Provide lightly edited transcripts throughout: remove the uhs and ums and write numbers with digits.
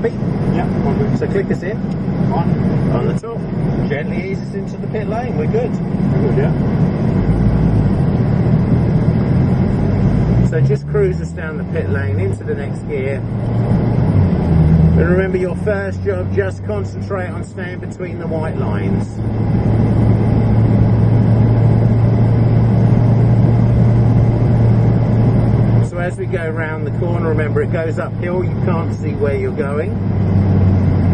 happy? Yeah, all good. So click us in on the top. Gently ease us into the pit lane. We're good. Good, yeah. So just cruise us down the pit lane into the next gear. And remember, your first job, just concentrate on staying between the white lines. So as we go around the corner, remember it goes uphill, you can't see where you're going.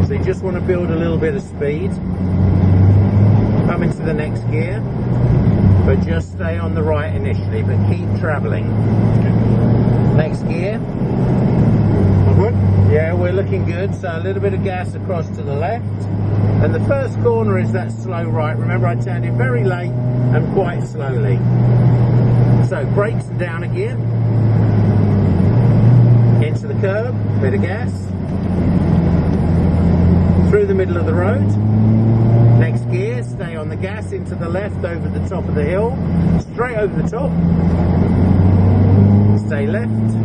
So you just want to build a little bit of speed. Come into the next gear, but just stay on the right initially, but keep travelling. Next gear. All good? Yeah, we're looking good. So a little bit of gas across to the left. And the first corner is that slow right. Remember, I turned in very late and quite slowly. So brakes and down a gear. Into the curb, bit of gas. Through the middle of the road. Next gear, stay on the gas, into the left, over the top of the hill. Straight over the top. Stay left.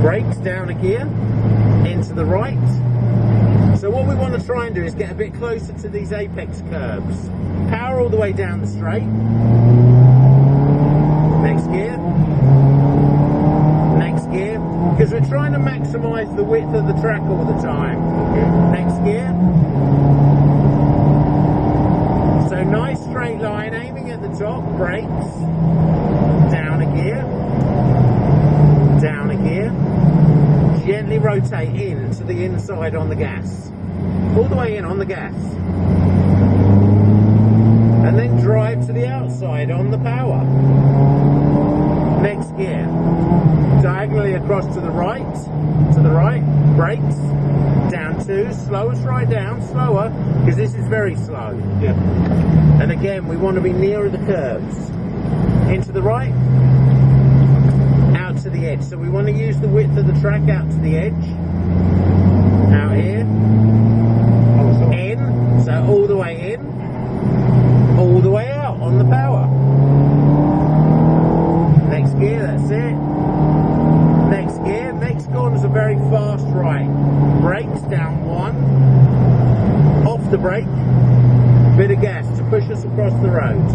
Brakes, down a gear. Into the right. So what we want to try and do is get a bit closer to these apex curves. Power all the way down the straight. Next gear. Next gear. Because we're trying to maximise the width of the track all the time. Next gear. So nice straight line, aiming at the top. Brakes. Down a gear. Down a gear. Gently rotate in to the inside on the gas. All the way in on the gas. And then drive to the outside on the power. Next gear. Diagonally across to the right. To the right. Brakes. Down 2. Slowest right down. Slower. Because this is very slow. Yeah. And again, we want to be nearer the curves. Into the right. Out to the edge. So we want to use the width of the track out to the edge. Out here. In. So all the way in. All the way out on the power. Next gear, that's it. Next gear. Next corner's a very fast right. Brakes down 1. Off the brake. Bit of gas to push us across the road.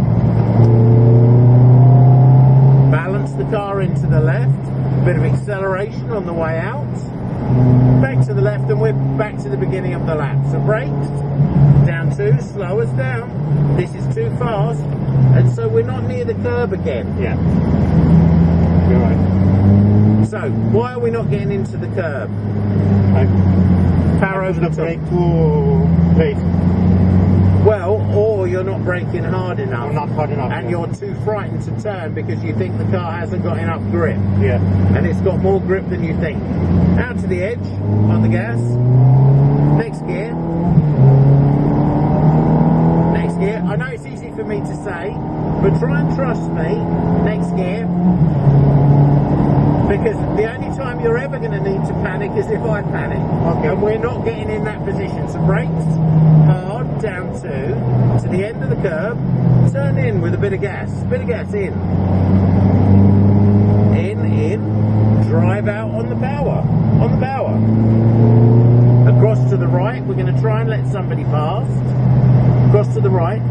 Balance the car into the left. Bit of acceleration on the way out. Back to the left and we're back to the beginning of the lap. So brakes. Down 2. Slow us down. This is too fast. And so we're not near the curb again. Yeah. You're right. So why are we not getting into the curb? Power over the top. Brake too late. Well, or you're not braking hard enough. Or not hard enough. And yeah. you're too frightened to turn because you think the car hasn't got enough grip. Yeah. And it's got more grip than you think. Out to the edge on the gas. Next gear. Next gear. I know it's easy for me to say, but try and trust me. Next gear. Because the only time you're ever going to need to panic is if I panic. Okay. And we're not getting in that position. So brakes, hard, down 2, to the end of the curb, turn in with a bit of gas. Bit of gas in. In, drive out on the power. On the power. Across to the right, we're going to try and let somebody past. Across to the right.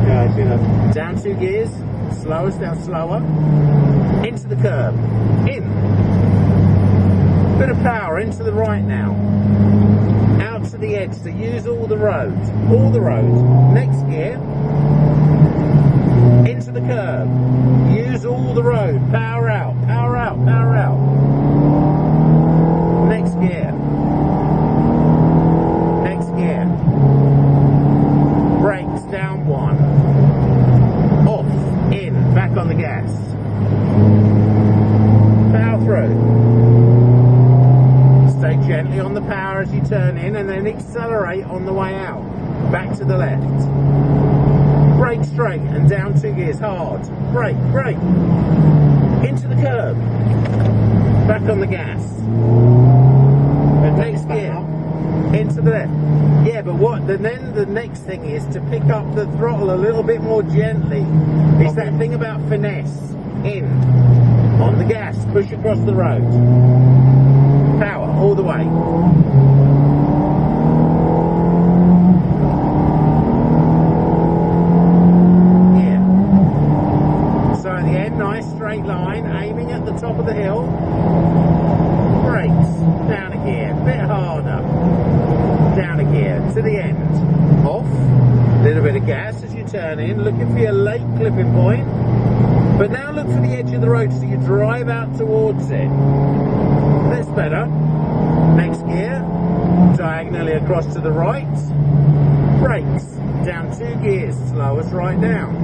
Yeah, I see that. Down 2 gears. Slow us down, slower. Into the curb. In. Bit of power into the right now. Out to the edge. So use all the road. All the road. Next gear. Into the curb. Use all the road. Power out. Power out. Power out. Next gear. Next gear. Brakes down 1. Off. In. Back on the gas. Power through. Stay gently on the power as you turn in and then accelerate on the way out. Back to the left. Brake straight and down 2 gears hard. Brake, brake. Into the curb. Back on the gas. And next gear. Into the left. Yeah, but then the next thing is to pick up the throttle a little bit more gently. It's that thing about finesse. In. On the gas. Push across the road. Power all the way. turn in, looking for your late clipping point. But now look for the edge of the road so you drive out towards it. That's better. Next gear, diagonally across to the right. Brakes, down 2 gears, slow us right down.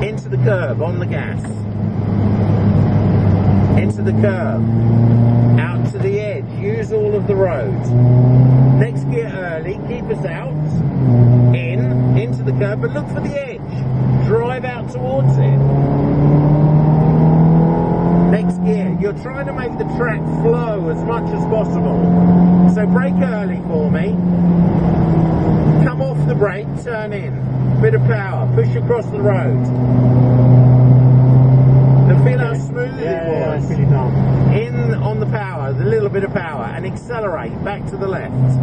Into the curb, on the gas. Into the curb. Out to the edge, use all of the road. Next gear early, keep us out. Into the curb, but look for the edge. Drive out towards it. Next gear, you're trying to make the track flow as much as possible. So brake early for me. Come off the brake, turn in. Bit of power, push across the road. And feel how smooth it was. Yeah, feel it now. In on the power, the little bit of power, and accelerate back to the left.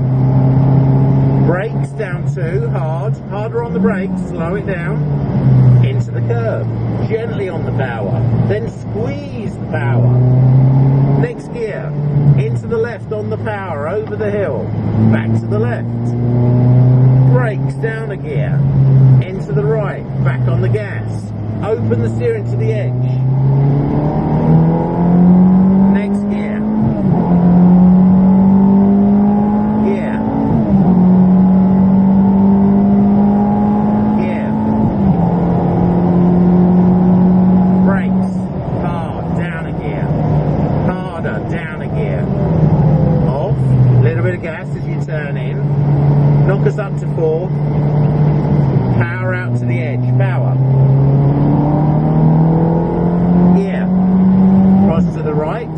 Brakes down 2, hard, harder on the brakes, slow it down. Into the curb, gently on the power, then squeeze the power. Next gear, into the left on the power, over the hill, back to the left. Brakes down a gear, into the right, back on the gas. Open the steering to the edge. Next gear. Gear. Gear. Brakes. Hard. Down a gear. Harder. Down a gear. Off. Little bit of gas as you turn in. Knock us up to 4. Power out to the edge. Power. Gear. Cross to the right.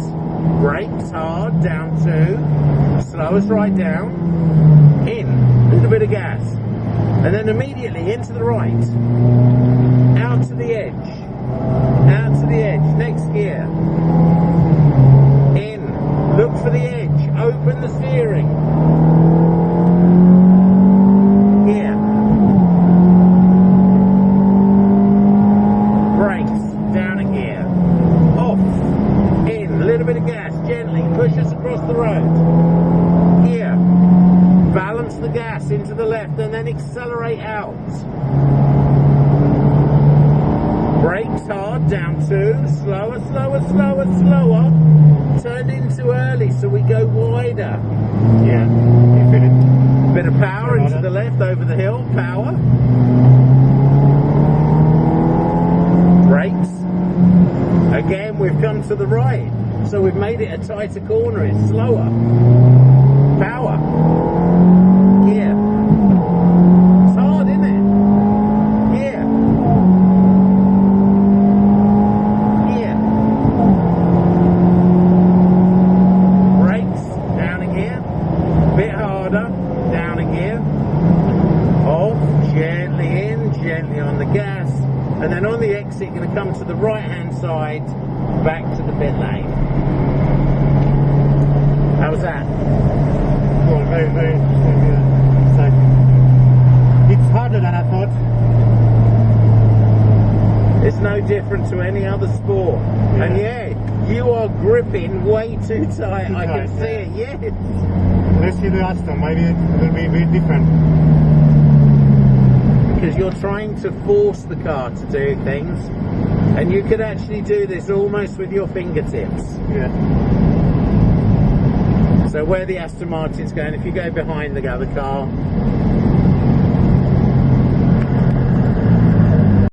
Brakes hard. Down 2. Slow us right down. In. Little bit of gas. And then immediately into the right. Out to the edge. Out to the edge. Next gear. In. Look for the edge. Open the steering. Gear. Brakes. Down a gear. Off. In. A little bit of gas. Gently. Push us across the road. Gear. Balance the gas into the left and then accelerate out. Brakes hard. Down 2. Slower, slower, slower, slower. Turned in too early so we go wider. Yeah, you feel it. Bit of power into the left over the hill. Power. Brakes. Again, we've come to the right. So we've made it a tighter corner. It's slower. Power. Gear. It's hard, isn't it? Gear. Gear. Brakes. Down a gear. Bit harder. Down a gear. Off. Gently in. Gently on the gas. And then on the exit, you're going to come to the right-hand side, back to the pit lane. How was that? Well, very, very interesting. Yeah. It's harder than I thought. It's no different to any other sport. Yeah. And yeah, you are gripping way too tight. I can tight, see yeah. it, yes. Let's see the Aston. Maybe it will be a bit different. Because you're trying to force the car to do things. And you could actually do this almost with your fingertips. Yeah. So where the Aston Martin's going, if you go behind the other car,